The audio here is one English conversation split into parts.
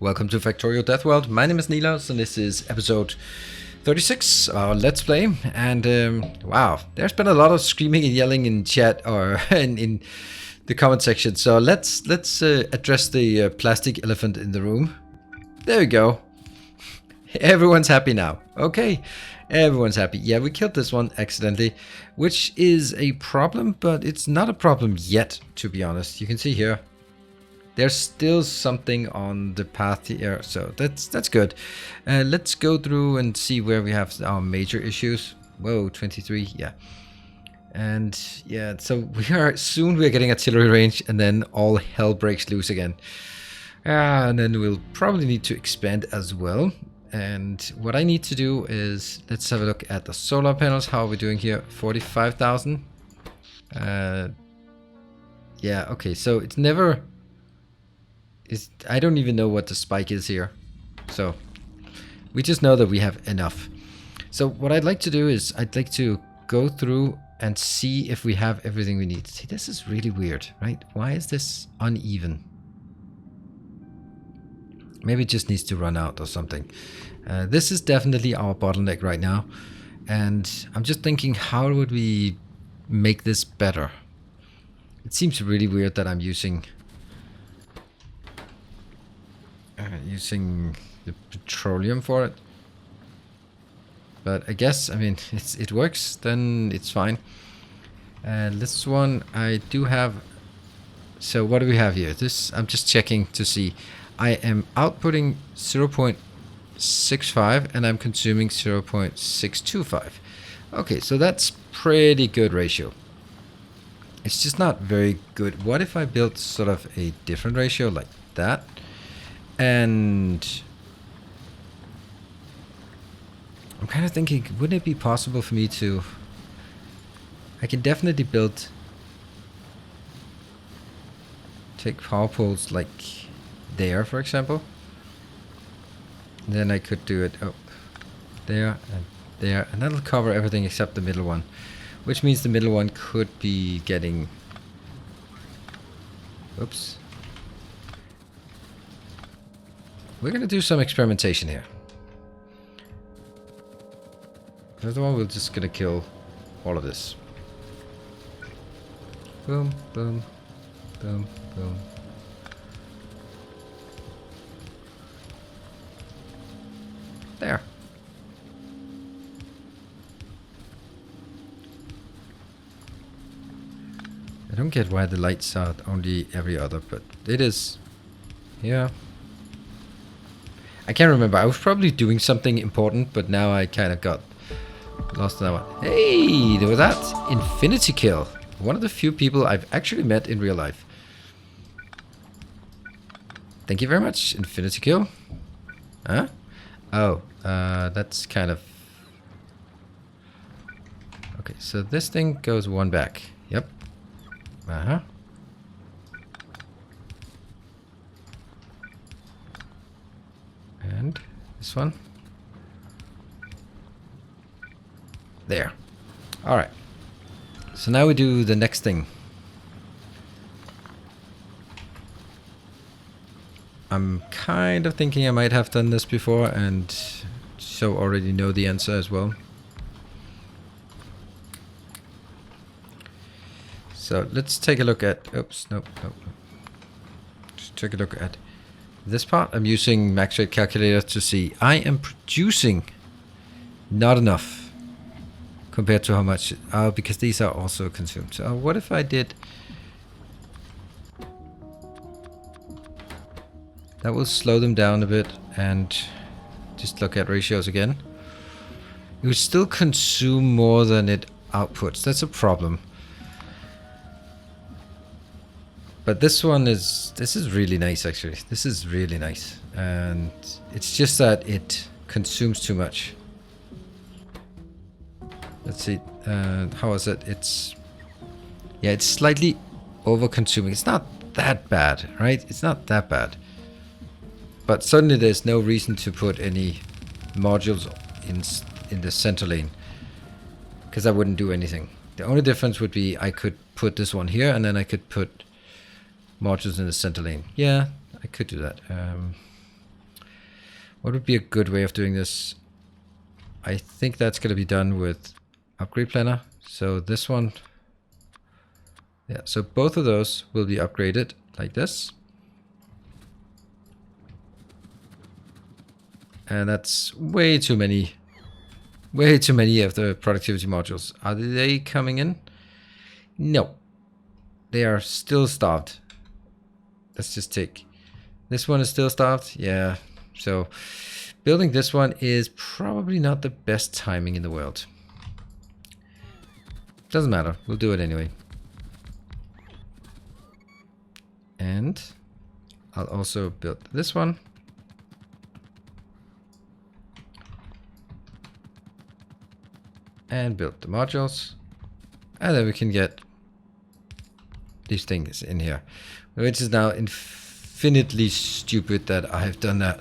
Welcome to FACTORIO DeathWorld. My name is Nilos and this is episode 36, our Let's Play. And wow, there's been a lot of screaming and yelling in chat or in the comment section. So let's address the plastic elephant in the room. There we go. Everyone's happy now. Okay, everyone's happy. Yeah, we killed this one accidentally, which is a problem, but it's not a problem yet, to be honest. You can see here. There's still something on the path here, so that's good. Let's go through and see where we have our major issues. Whoa, 23, yeah. And yeah, so we're getting artillery range, and then all hell breaks loose again. And then we'll probably need to expand as well. And what I need to do is, let's have a look at the solar panels. How are we doing here? 45,000. Yeah, okay, so it's never... I don't even know what the spike is here. So we just know that we have enough. So what I'd like to do is I'd like to go through and see if we have everything we need. See, this is really weird, right? Why is this uneven? Maybe it just needs to run out or something. This is definitely our bottleneck right now. And I'm just thinking, how would we make this better? It seems really weird that I'm using the petroleum for it, but I guess, I mean, it works, then it's fine. And this one I do have. So what do we have here? This, I'm just checking to see. I am outputting 0.65 and I'm consuming 0.625. Okay, so that's pretty good ratio. It's just not very good. What if I built sort of a different ratio like that? And I'm kind of thinking, wouldn't it be possible for me to... I can definitely take power poles like there, for example. And then I could do it there and there, and that'll cover everything except the middle one. Which means the middle one could be getting... Oops. We're going to do some experimentation here. The other one, we're just going to kill all of this. Boom, boom, boom, boom. There. I don't get why the lights are only every other, but it is. Yeah. I can't remember. I was probably doing something important, but now I kind of got lost in that one. Hey, there was that infinity kill. One of the few people I've actually met in real life. Thank you very much, infinity kill. Huh? Oh, that's kind of... Okay, so this thing goes one back. Yep. Uh-huh. And this one. There. Alright. So now we do the next thing. I'm kind of thinking I might have done this before and so already know the answer as well. So let's take a look at... Oops, nope. Just take a look at this part. I'm using max rate calculator to see I am producing not enough compared to how much, because these are also consumed. So what if I did... That will slow them down a bit and just look at ratios again. It would still consume more than it outputs. That's a problem. But this is really nice, actually. This is really nice. And it's just that it consumes too much. Let's see. How is it? It's slightly over consuming. It's not that bad, right? It's not that bad. But suddenly there's no reason to put any modules in the center lane, because that wouldn't do anything. The only difference would be I could put this one here and then I could put modules in the center lane. Yeah, I could do that. What would be a good way of doing this? I think that's going to be done with upgrade planner. So this one, yeah, so both of those will be upgraded like this. And that's way too many of the productivity modules. Are they coming in? No. They are still starved. Let's just take... This one is still starved? Yeah. So building this one is probably not the best timing in the world. Doesn't matter. We'll do it anyway. And I'll also build this one. And build the modules. And then we can get these things in here. Which is now infinitely stupid that I have done that.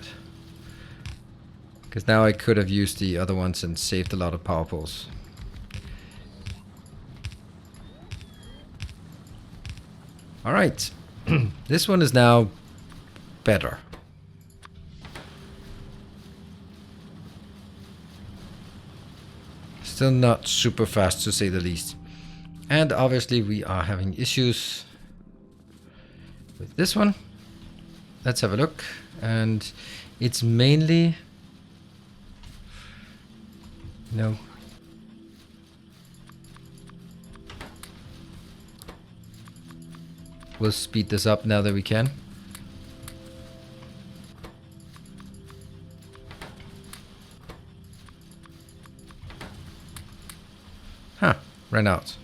Because now I could have used the other ones and saved a lot of power poles. Alright. This one is now better. Still not super fast, to say the least. And obviously we are having issues with this one. Let's have a look. And it's mainly... No. We'll speed this up now that we can. Huh, ran out.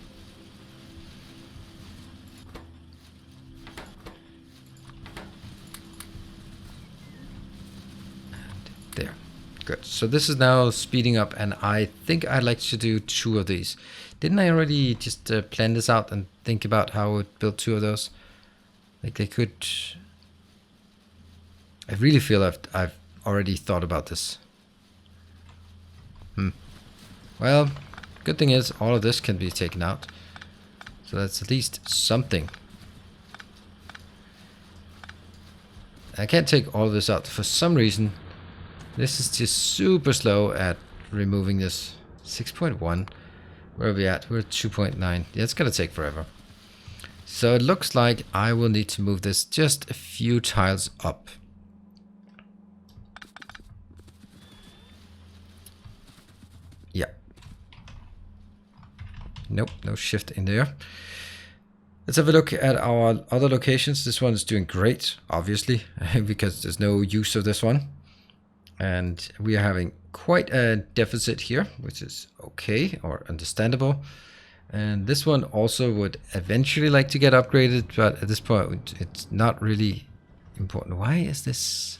And there. Good. So this is now speeding up, and I think I'd like to do 2 of these. Didn't I already just plan this out and think about how I would build 2 of those? Like they could... I really feel I've already thought about this. Well, good thing is all of this can be taken out. So that's at least something. I can't take all of this out. For some reason, this is just super slow at removing this. 6.1. Where are we at? We're at 2.9. Yeah, it's going to take forever. So it looks like I will need to move this just a few tiles up. Yeah. Nope, no shift in there. Let's have a look at our other locations. This one is doing great, obviously, because there's no use of this one. And we are having quite a deficit here, which is okay or understandable. And this one also would eventually like to get upgraded, but at this point it's not really important. Why is this?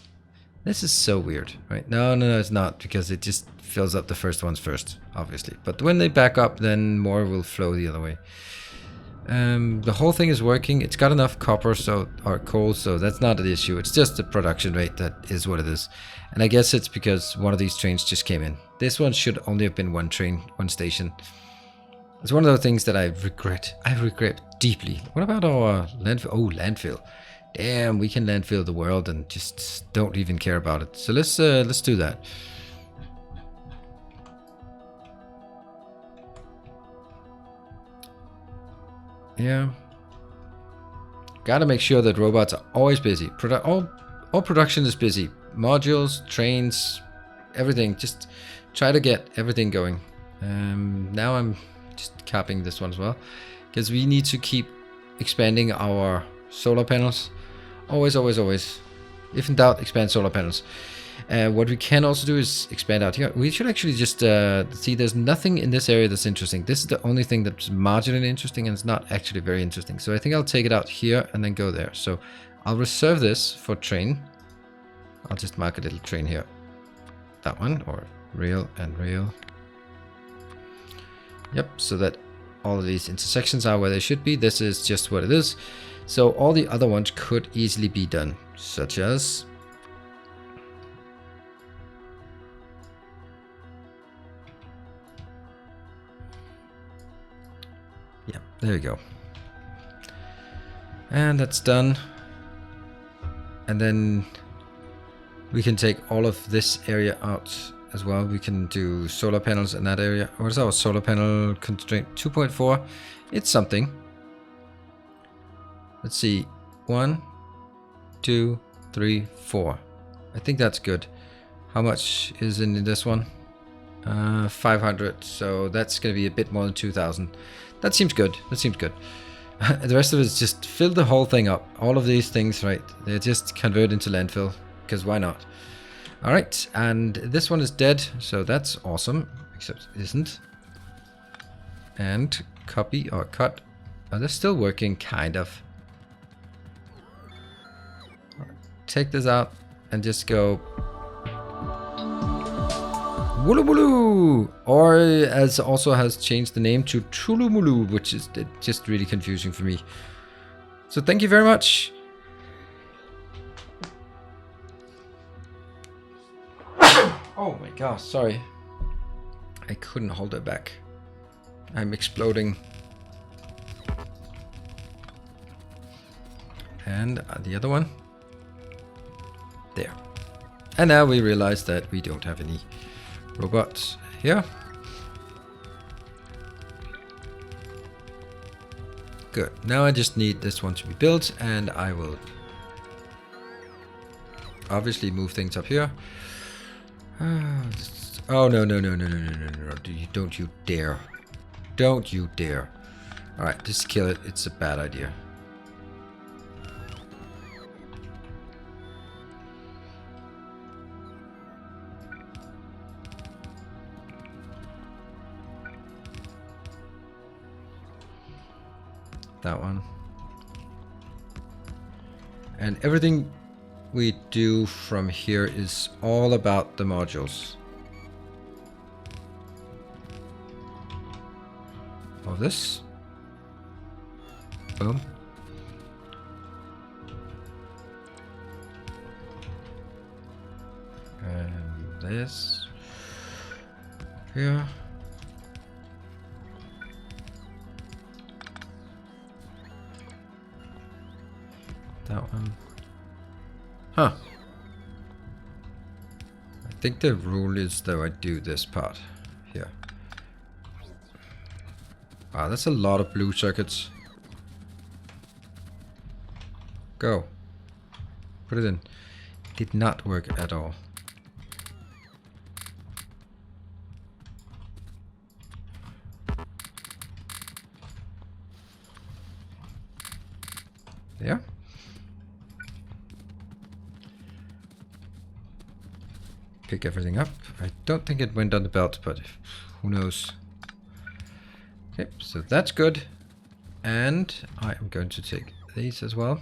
This is so weird, right? No, it's not, because it just fills up the first ones first, obviously. But when they back up, then more will flow the other way. The whole thing is working. It's got enough copper, or coal, so that's not an issue. It's just the production rate that is what it is. And I guess it's because one of these trains just came in. This one should only have been one train, one station. It's one of those things that I regret. I regret deeply. What about our landfill? Oh, landfill. Damn, we can landfill the world and just don't even care about it. So let's do that. Yeah. Gotta make sure that robots are always busy. All production is busy. Modules, trains, everything. Just try to get everything going. Now I'm just capping this one as well, because we need to keep expanding our solar panels. Always, always, always. If in doubt, expand solar panels. What we can also do is expand out here. We should actually just see, there's nothing in this area that's interesting. This is the only thing that's marginally interesting, and it's not actually very interesting. So I think I'll take it out here and then go there. So I'll reserve this for train. I'll just mark a little train here. That one, or rail and rail. Yep, so that all of these intersections are where they should be. This is just what it is. So all the other ones could easily be done, such as... Yeah, there you go. And that's done. And then We can take all of this area out as well. We can do solar panels in that area. What is our solar panel constraint? 2.4. It's something. Let's see. 1, 2, 3, 4. I think that's good. How much is in this one? 500. So that's going to be a bit more than 2,000. That seems good. That seems good. The rest of it is just fill the whole thing up. All of these things, right? They're just convert into landfill. Because why not? Alright, and this one is dead, so that's awesome. Except it isn't. And copy or cut. Are they still working? Kind of. Take this out and just go Wooloo Wooloo! Or as also has changed the name to Tulumulu, which is just really confusing for me. So thank you very much. Oh my gosh, sorry. I couldn't hold it back. I'm exploding. And the other one. There. And now we realize that we don't have any robots here. Good. Now I just need this one to be built, and I will obviously move things up here. Oh, no. Don't you dare. Don't you dare. Alright, just kill it. It's a bad idea. That one. And everything we do from here is all about the modules. Of this. Boom. And this. Here. That one. Huh. I think the rule is though I do this part here. Wow, that's a lot of blue circuits. Go. Put it in. Did not work at all. There. Pick everything up. I don't think it went on the belt, but who knows. Okay, so that's good. And I am going to take these as well.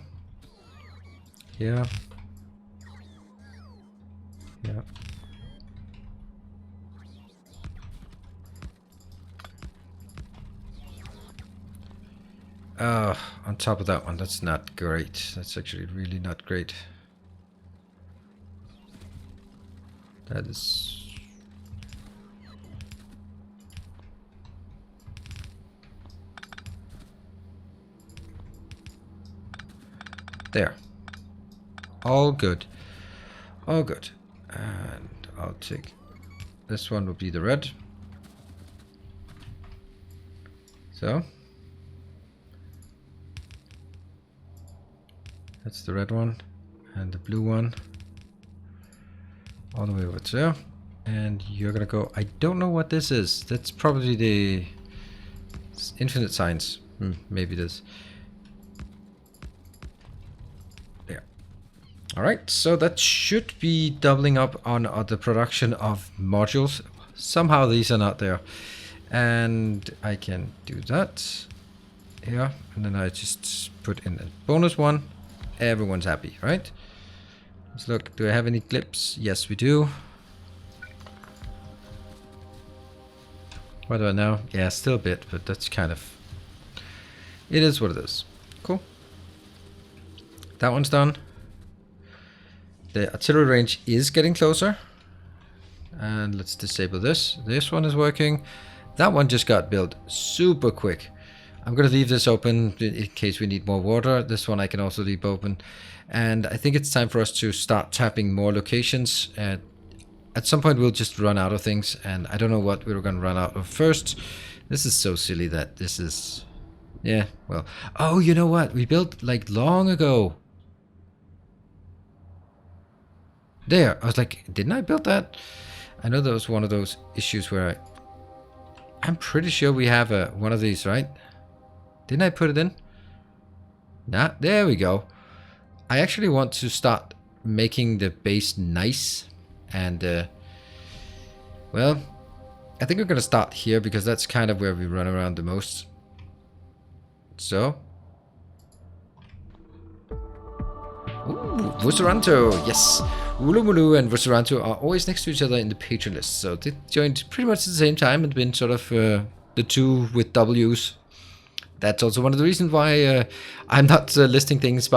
Here. Yeah. On top of that one, that's not great. That's actually really not great. That is... There. All good. All good. And I'll take... This one will be the red. So. That's the red one. And the blue one. All the way over there. And you're gonna go... I don't know what this is. That's probably the... infinite signs. Maybe it is. There. Alright, so that should be doubling up on the production of modules. Somehow these are not there. And I can do that. Here. And then I just put in a bonus one. Everyone's happy, right? Let's look. Do I have any clips? Yes, we do. What do I know? Yeah, still a bit, but that's kind of... It is what it is. Cool. That one's done. The artillery range is getting closer. And let's disable this. This one is working. That one just got built super quick. I'm going to leave this open in case we need more water. This one I can also leave open. And I think it's time for us to start tapping more locations. At some point we'll just run out of things, and I don't know what we're going to run out of first. This is so silly that this is... Yeah, well... Oh, you know what? We built like long ago. There, I was like, didn't I build that? I know that was one of those issues where I'm pretty sure we have one of these, right? Didn't I put it in? Nah, there we go. I actually want to start making the base nice. And, well, I think we're going to start here because that's kind of where we run around the most. So. Ooh, Vuceranto, yes. Ulumulu and Vuceranto are always next to each other in the patron list. So they joined pretty much at the same time and been sort of the two with W's. That's also one of the reasons why I'm not listing patrons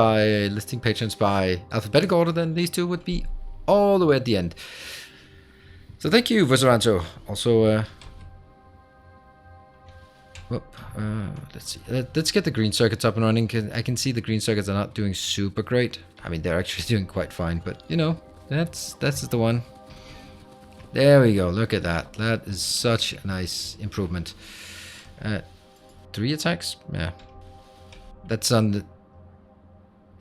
by alphabetical order. Then these two would be all the way at the end. So thank you, Vuceranto. Also, let's see. Let's get the green circuits up and running. I can see the green circuits are not doing super great. I mean, they're actually doing quite fine, but you know, that's the one. There we go. Look at that. That is such a nice improvement. 3 attacks? Yeah. That's on the...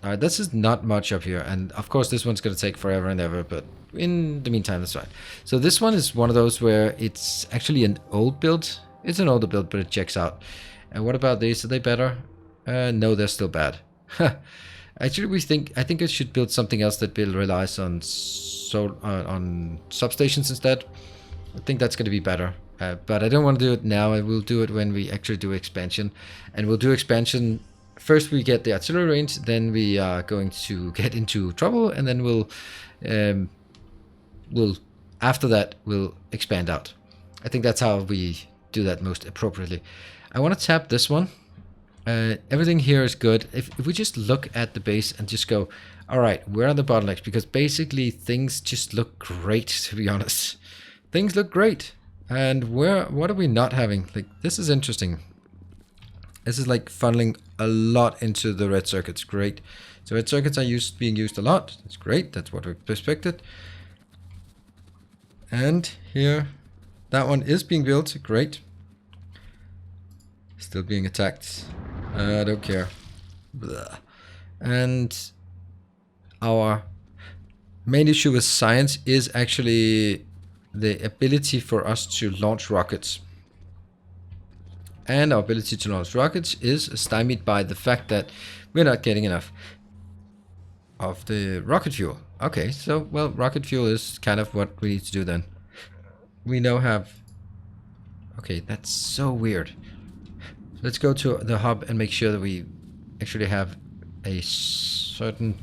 Alright, this is not much up here. And of course this one's going to take forever and ever. But in the meantime, that's fine. So this one is one of those where it's actually an old build. It's an older build, but it checks out. And what about these? Are they better? No, they're still bad. Actually, I think I should build something else that relies on substations instead. I think that's going to be better. But I don't want to do it now. I will do it when we actually do expansion. And we'll do expansion. First we get the artillery range, then we are going to get into trouble, and then we'll after that we'll expand out. I think that's how we do that most appropriately. I want to tap this one. Everything here is good. If we just look at the base and just go, all right, where are the bottlenecks? Because basically things just look great, to be honest. Things look great. And what are we not having? Like, this is interesting. This is like funneling a lot into the red circuits. Great. So red circuits are being used a lot. That's great. That's what we expected. And here, that one is being built. Great. Still being attacked. I don't care. Blah. And our main issue with science is actually the ability for us to launch rockets. And our ability to launch rockets is stymied by the fact that we're not getting enough of the rocket fuel. Okay, so, well, rocket fuel is kind of what we need to do then. We now have... Okay, that's so weird. Let's go to the hub and make sure that we actually have a certain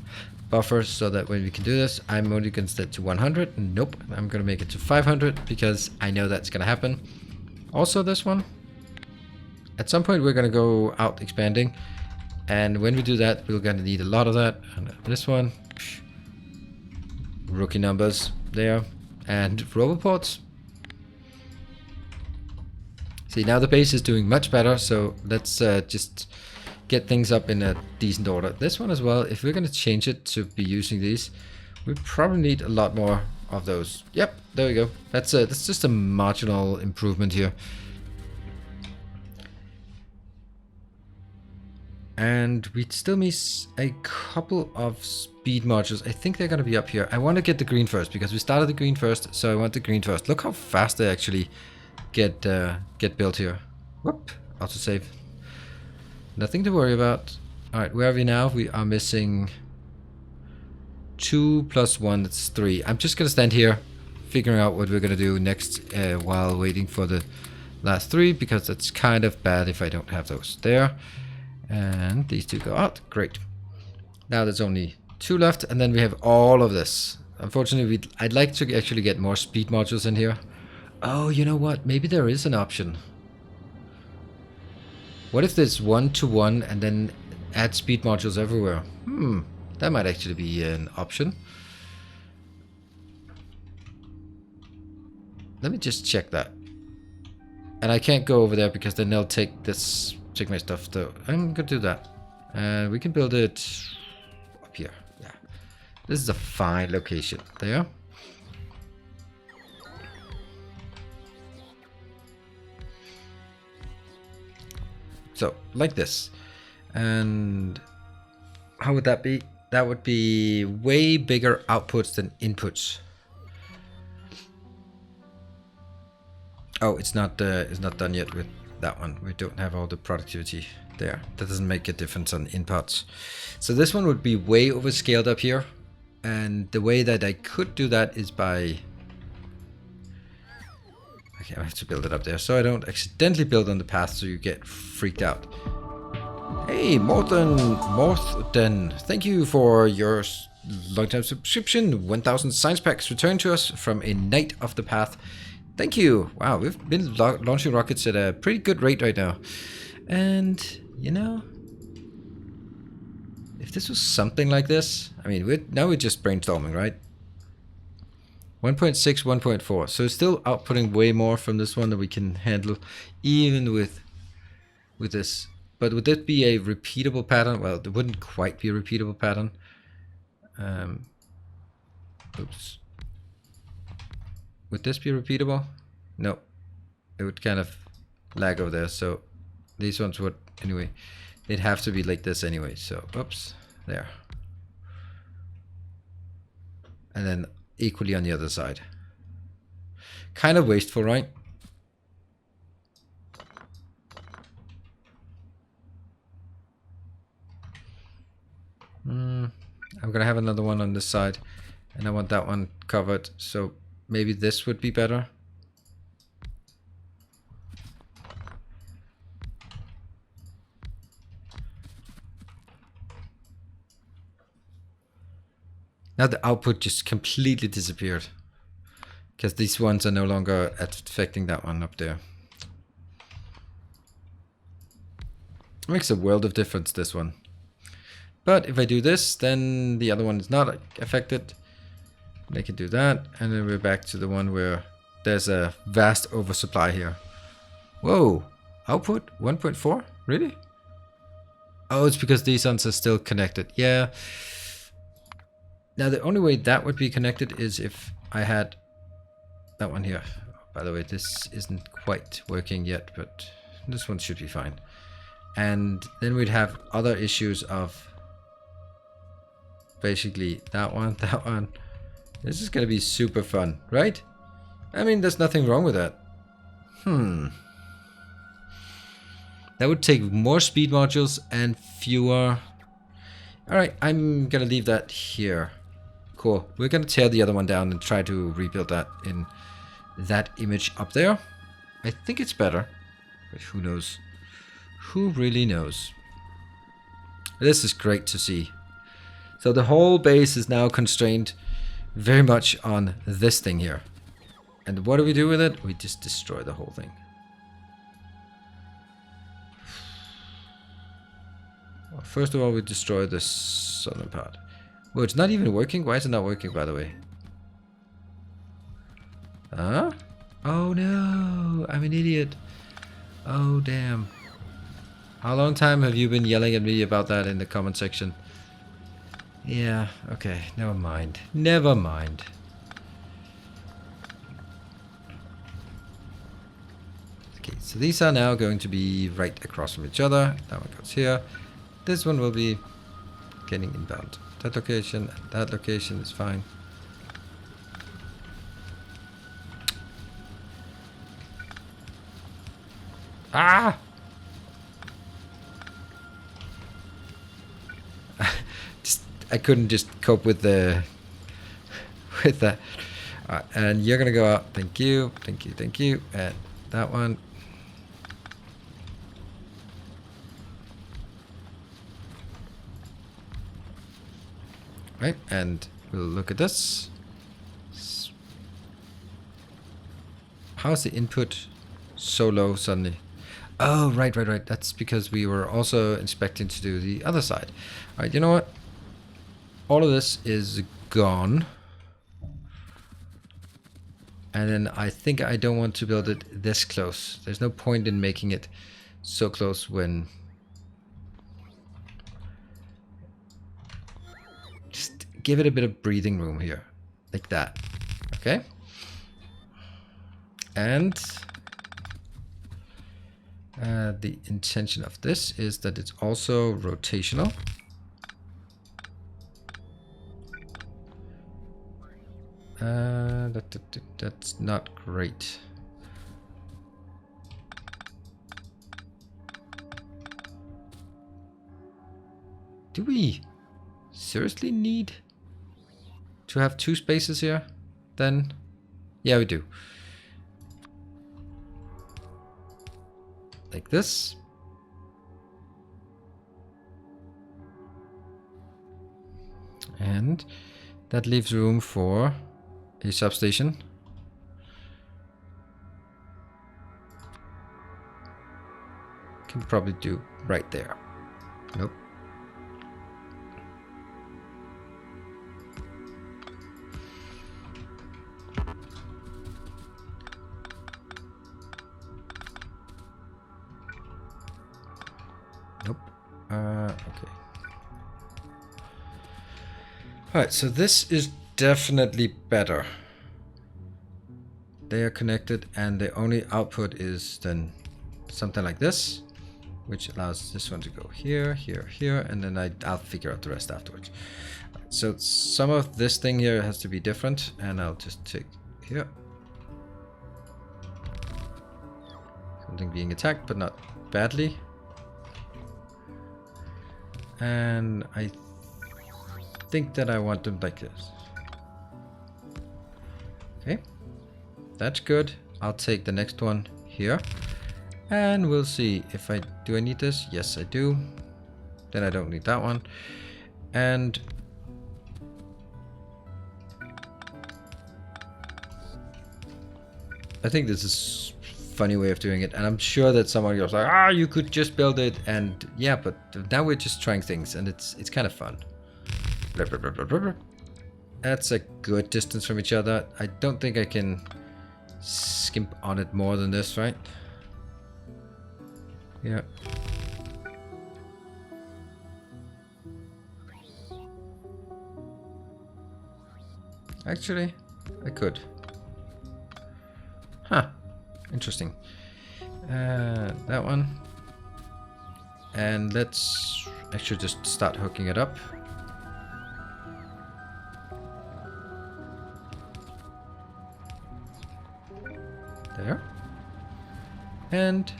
buffer so that when we can do this, I'm only going to set to 100. Nope, I'm going to make it to 500 because I know that's going to happen. Also this one. At some point we're going to go out expanding, and when we do that we're going to need a lot of that. And this one, rookie numbers there, and roboports. See, now the base is doing much better, so let's just get things up in a decent order. This one as well, if we're going to change it to be using these, we probably need a lot more of those. Yep, there we go. That's just a marginal improvement here. And we still miss a couple of speed modules. I think they're going to be up here. I want to get the green first because we started the green first, so I want the green first. Look how fast they actually get built here. Whoop, autosave. Nothing to worry about. Alright, where are we now? We are missing 2 plus 1, that's 3. I'm just going to stand here figuring out what we're going to do next while waiting for the last 3, because it's kind of bad if I don't have those there. And these 2 go out. Great. Now there's only 2 left, and then we have all of this. Unfortunately, I'd like to actually get more speed modules in here. Oh, you know what? Maybe there is an option. What if there's 1-to-1 and then add speed modules everywhere? That might actually be an option. Let me just check that. And I can't go over there because then they'll take this check my stuff though. I'm gonna do that. And we can build it up here. Yeah. This is a fine location. There. So, like this. And how would that be? That would be way bigger outputs than inputs. Oh, it's not done yet with that one. We don't have all the productivity there. That doesn't make a difference on inputs. So this one would be way overscaled up here. And the way that I could do that is by... Okay, I have to build it up there so I don't accidentally build on the path so you get freaked out. Hey, Morten, thank you for your long-time subscription. 1000 science packs returned to us from a Knight of the Path. Thank you. Wow, we've been launching rockets at a pretty good rate right now. And, you know, if this was something like this, I mean, now we're just brainstorming, right? 1.6, 1.4. So it's still outputting way more from this one that we can handle, even with this. But would this be a repeatable pattern? Well, it wouldn't quite be a repeatable pattern. Oops. Would this be repeatable? No. It would kind of lag over there. So these ones would, anyway, they'd have to be like this anyway. So, oops, there. And then equally on the other side. Kind of wasteful, right? I'm gonna have another one on this side, and I want that one covered, so maybe this would be better. Now the output just completely disappeared, because these ones are no longer affecting that one up there. It makes a world of difference, this one. But if I do this, then the other one is not affected. I can do that, and then we're back to the one where there's a vast oversupply here. Whoa, output 1.4? Really? Oh, it's because these ones are still connected. Yeah. Now the only way that would be connected is if I had that one here. By the way, this isn't quite working yet, but this one should be fine. And then we'd have other issues of basically that one. This is gonna be super fun, right? I mean, there's nothing wrong with that. That would take more speed modules and fewer. Alright, I'm gonna leave that here. Cool. We're gonna tear the other one down and try to rebuild that in that image up there. I think it's better, but who knows? Who really knows? This is great to see. So the whole base is now constrained very much on this thing here. And what do we do with it? We just destroy the whole thing. Well, first of all, we destroy the southern part. Well, it's not even working? Why is it not working, by the way? Huh? Oh no, I'm an idiot. Oh damn. How long time have you been yelling at me about that in the comment section? Yeah, okay, never mind. Never mind. Okay, so these are now going to be right across from each other. That one goes here. This one will be getting inbound. That location and that location is fine. Ah! I couldn't just cope with the with that. And you're gonna go out. Thank you, thank you, thank you. And that one. Right, and we'll look at this. How's the input so low suddenly? Oh, right. That's because we were also expecting to do the other side. All right, you know what? All of this is gone. And then I think I don't want to build it this close. There's no point in making it so close when... Just give it a bit of breathing room here. Like that. Okay? And the intention of this is that it's also rotational. That's not great. Do we seriously need to have 2 spaces here? Then, yeah, we do. Like this. And that leaves room for a substation. Can probably do right there. Nope. Nope. Okay. Alright, so this is definitely better. They are connected and the only output is then something like this, which allows this one to go here, here, here, and then I'll figure out the rest afterwards. So some of this thing here has to be different, and I'll just take here. Something being attacked, but not badly. And I think that I want them like this. Okay, that's good. I'll take the next one here. And we'll see if I... Do I need this? Yes, I do. Then I don't need that one. And... I think this is a funny way of doing it. And I'm sure that someone goes like, ah, you could just build it. And yeah, but now we're just trying things. And it's kind of fun. Blah, blah, blah, blah, blah, blah. That's a good distance from each other. I don't think I can skimp on it more than this, right? Yeah. Actually, I could. Huh. Interesting. That one. And let's actually just start hooking it up. There. And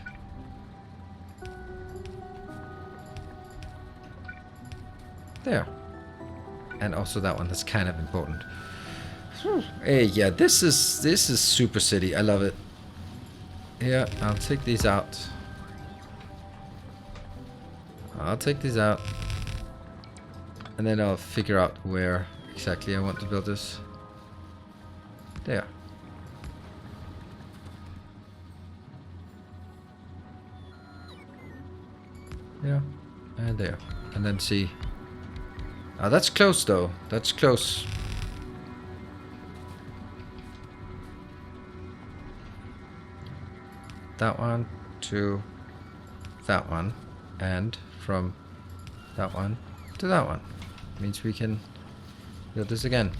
there. And also that one, that's kind of important. Hey, yeah, this is super city. I love it. Yeah, I'll take these out. I'll take these out. And then I'll figure out where exactly I want to build this. There. Yeah, and there. And then see. Oh, that's close though. That's close. That one to that one. And from that one to that one. Means we can build this again.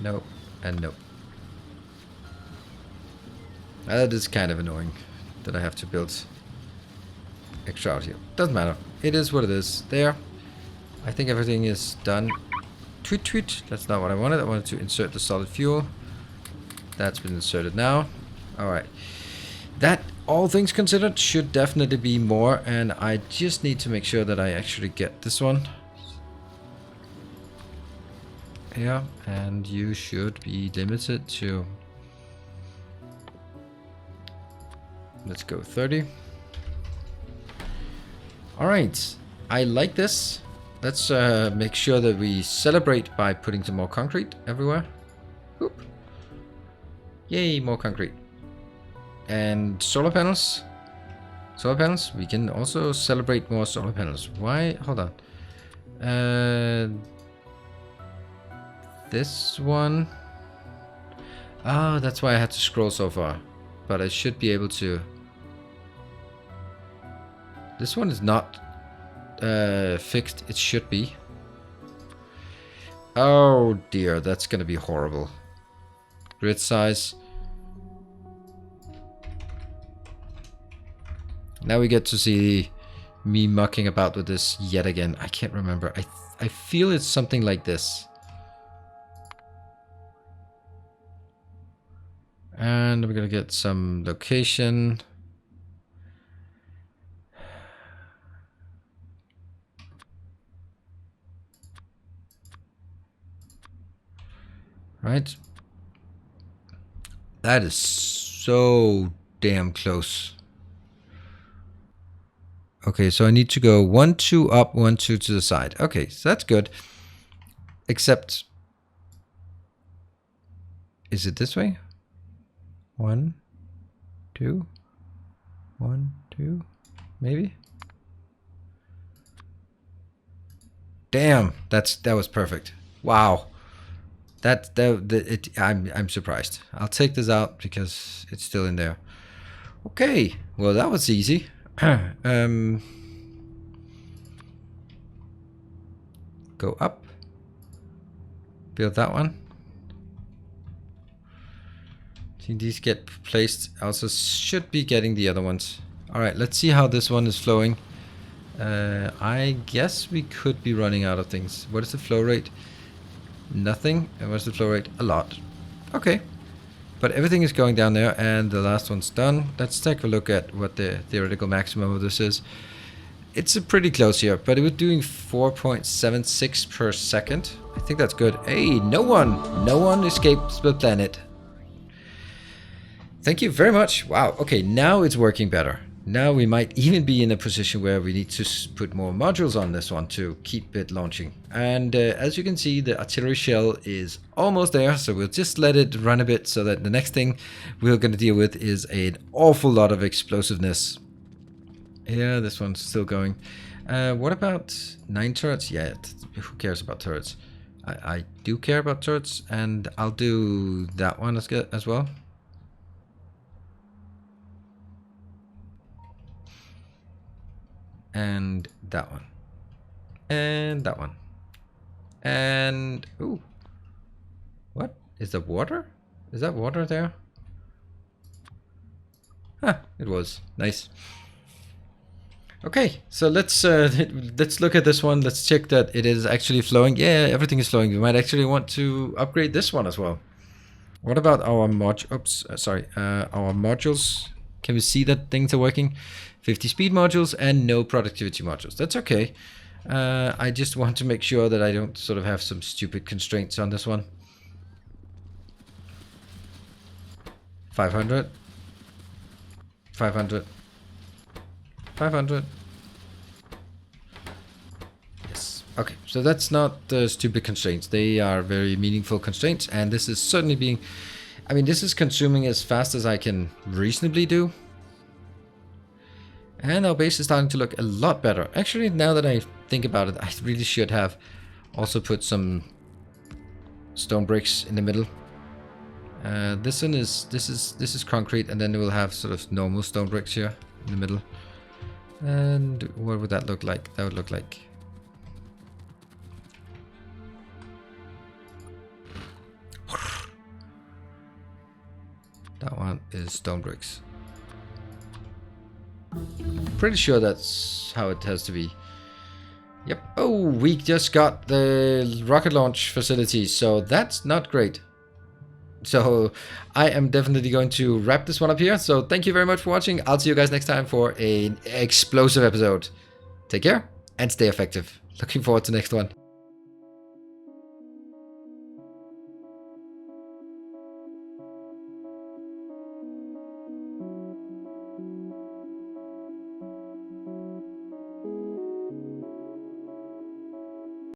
No, and no. That is kind of annoying that I have to build extra out here. Doesn't matter. It is what it is. There. I think everything is done. Tweet, tweet. That's not what I wanted. I wanted to insert the solid fuel. That's been inserted now. Alright. That, all things considered, should definitely be more. And I just need to make sure that I actually get this one. Yeah. And you should be limited to... Let's go 30. Alright, I like this. Let's make sure that we celebrate by putting some more concrete everywhere. Oop. Yay, more concrete. And solar panels. Solar panels, we can also celebrate more solar panels. Why? Hold on. This one. Oh, that's why I had to scroll so far. But I should be able to... This one is not fixed. It should be. Oh dear, that's gonna be horrible. Grid size. Now we get to see me mucking about with this yet again. I can't remember. I feel it's something like this. And we're gonna get some location. Right. That is so damn close. Okay, so I need to go 1, 2 up, 1, 2 to the side. Okay, so that's good. Except, is it this way? 1, 2, 1, 2, maybe? Damn, that was perfect. Wow. I'm surprised. I'll take this out because it's still in there. Okay, well that was easy. Go up. Build that one. See, these get placed. Also should be getting the other ones. All right, let's see how this one is flowing. I guess we could be running out of things. What is the flow rate? Nothing. And what's the flow rate? A lot. Okay. But everything is going down there and the last one's done. Let's take a look at what the theoretical maximum of this is. It's pretty close here, but it was doing 4.76 per second. I think that's good. Hey, no one escaped the planet. Thank you very much. Wow. Okay, now it's working better. Now we might even be in a position where we need to put more modules on this one to keep it launching. And as you can see, the artillery shell is almost there, so we'll just let it run a bit so that the next thing we're going to deal with is an awful lot of explosiveness. Yeah, this one's still going. What about 9 turrets? Yeah, who cares about turrets? I do care about turrets, and I'll do that one as well. And that one. And that one. And... ooh. What? Is that water? Is that water there? Huh, it was. Nice. Okay, so let's look at this one. Let's check that it is actually flowing. Yeah, everything is flowing. We might actually want to upgrade this one as well. What about our our modules? Can we see that things are working? 50 speed modules and no productivity modules. That's okay. I just want to make sure that I don't sort of have some stupid constraints on this one. 500. 500. 500. Yes. Okay, so that's not stupid constraints. They are very meaningful constraints, and this is certainly being... I mean, this is consuming as fast as I can reasonably do. And our base is starting to look a lot better. Actually, now that I think about it, I really should have also put some stone bricks in the middle. This is concrete, and then we'll have sort of normal stone bricks here in the middle. And what would that look like? That would look like... that one is stone bricks. Pretty sure that's how it has to be. Yep. Oh, we just got the rocket launch facility, so that's not great. So I am definitely going to wrap this one up here. So thank you very much for watching. I'll see you guys next time for an explosive episode. Take care and stay effective. Looking forward to the next one.